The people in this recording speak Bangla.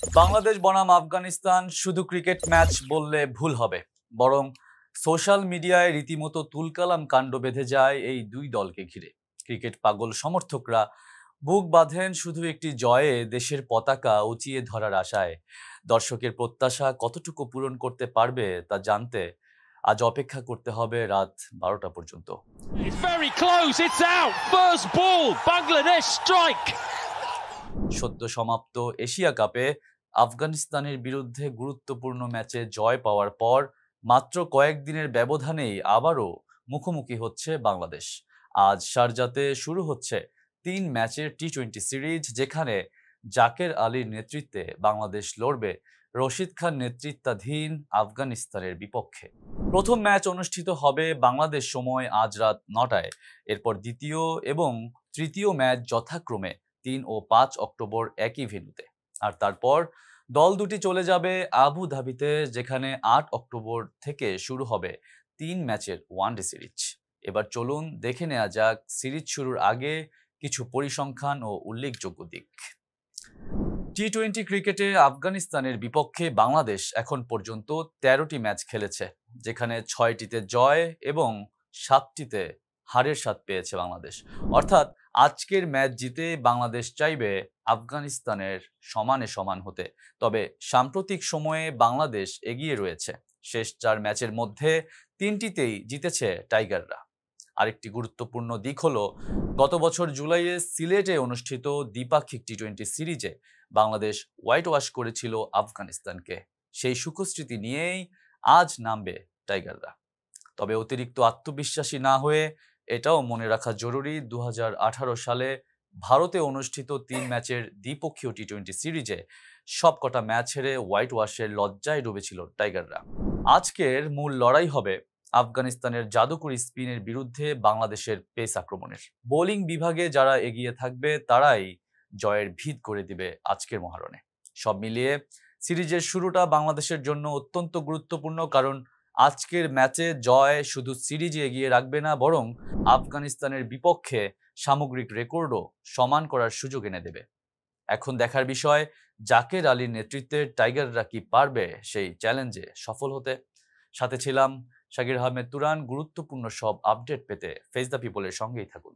বাংলাদেশ বনাম আফগানিস্তান শুধু ক্রিকেট ম্যাচ বললে ভুল হবে, বরং সোশ্যাল মিডিয়ায় রীতিমতো তুলকালাম কাণ্ড বেঁধে যায় এই দুই দলকে ঘিরে। ক্রিকেট পাগল সমর্থকরা বুক বাঁধেন শুধু একটি জয়ে দেশের পতাকা উঁচিয়ে ধরার আশায়। দর্শকের প্রত্যাশা কতটুকু পূরণ করতে পারবে তা জানতে আজ অপেক্ষা করতে হবে রাত 12টা পর্যন্ত। It's very close, it's out, first ball, Bangladesh strike. সদ্য সমাপ্ত এশিয়া কাপে আফগানিস্তানের বিরুদ্ধে গুরুত্বপূর্ণ ম্যাচে জয় পাওয়ার পর মাত্র কয়েকদিনের ব্যবধানেই আবারও মুখোমুখি হচ্ছে বাংলাদেশ। আজ শারজাতে শুরু হচ্ছে 3 ম্যাচের টি-20 সিরিজ, যেখানে জাকের আলীর নেতৃত্বে বাংলাদেশ লড়বে রশিদ খান নেতৃত্বাধীন আফগানিস্তানের বিপক্ষে। প্রথম ম্যাচ অনুষ্ঠিত হবে বাংলাদেশ সময় আজ রাত 9টায়। এরপর দ্বিতীয় এবং তৃতীয় ম্যাচ যথাক্রমে 3 ও 5 অক্টোবর একই ভেন্যুতে। আর তারপর দল দুটি চলে যাবে আবু ধাবিতে, যেখানে 8 অক্টোবর থেকে শুরু হবে 3 ম্যাচের ওয়ানডে সিরিজ। এবার চলুন দেখে নেওয়া যাক সিরিজ শুরুর আগে কিছু পরিসংখ্যান ও উল্লেখযোগ্য দিক। টি-20 ক্রিকেটে আফগানিস্তানের বিপক্ষে বাংলাদেশ এখন পর্যন্ত 13টি ম্যাচ খেলেছে, যেখানে 6টিতে জয় এবং 7টিতে হারের স্বাদ পেয়েছে বাংলাদেশ। অর্থাৎ আজকের ম্যাচ জিতে বাংলাদেশ চাইবে আফগানিস্তানের সমানে সমান হতে। তবে সাম্প্রতিক সময়ে বাংলাদেশ এগিয়ে রয়েছে। শেষ 4 ম্যাচের মধ্যে 3টিতেই জিতেছে টাইগাররা। আরেকটি গুরুত্বপূর্ণ দিক হলো, গত বছর জুলাইয়ে সিলেটে অনুষ্ঠিত দ্বিপাক্ষিক টি-20 সিরিজে বাংলাদেশ হোয়াইট ওয়াশ করেছিল আফগানিস্তানকে। সেই সুখস্মৃতি নিয়েই আজ নামবে টাইগাররা। তবে অতিরিক্ত আত্মবিশ্বাসী না হয়ে এটাও মনে রাখা জরুরি, 2018 সালে ভারতে অনুষ্ঠিত 3 ম্যাচের দ্বিপক্ষীয় টি-20 সিরিজে সবকটা ম্যাচ হেরে হোয়াইট ওয়াশের লজ্জায় ডুবেছিল টাইগাররা। আজকের মূল লড়াই হবে আফগানিস্তানের জাদুকরী স্পিনের বিরুদ্ধে বাংলাদেশের পেস আক্রমণের। বোলিং বিভাগে যারা এগিয়ে থাকবে তারাই জয়ের ভিত করে দিবে আজকের মহারণে। সব মিলিয়ে সিরিজের শুরুটা বাংলাদেশের জন্য অত্যন্ত গুরুত্বপূর্ণ, কারণ আজকের ম্যাচে জয় শুধু সিরিজে এগিয়ে রাখবে না, বরং আফগানিস্তানের বিপক্ষে সামগ্রিক রেকর্ডও সমান করার সুযোগ এনে দেবে। এখন দেখার বিষয়, জাকের আলীর নেতৃত্বে টাইগাররা কি পারবে সেই চ্যালেঞ্জে সফল হতে। সাথে ছিলাম শাকির আহমেদ তুরান। গুরুত্বপূর্ণ সব আপডেট পেতে ফেস দ্য পিপলের সঙ্গেই থাকুন।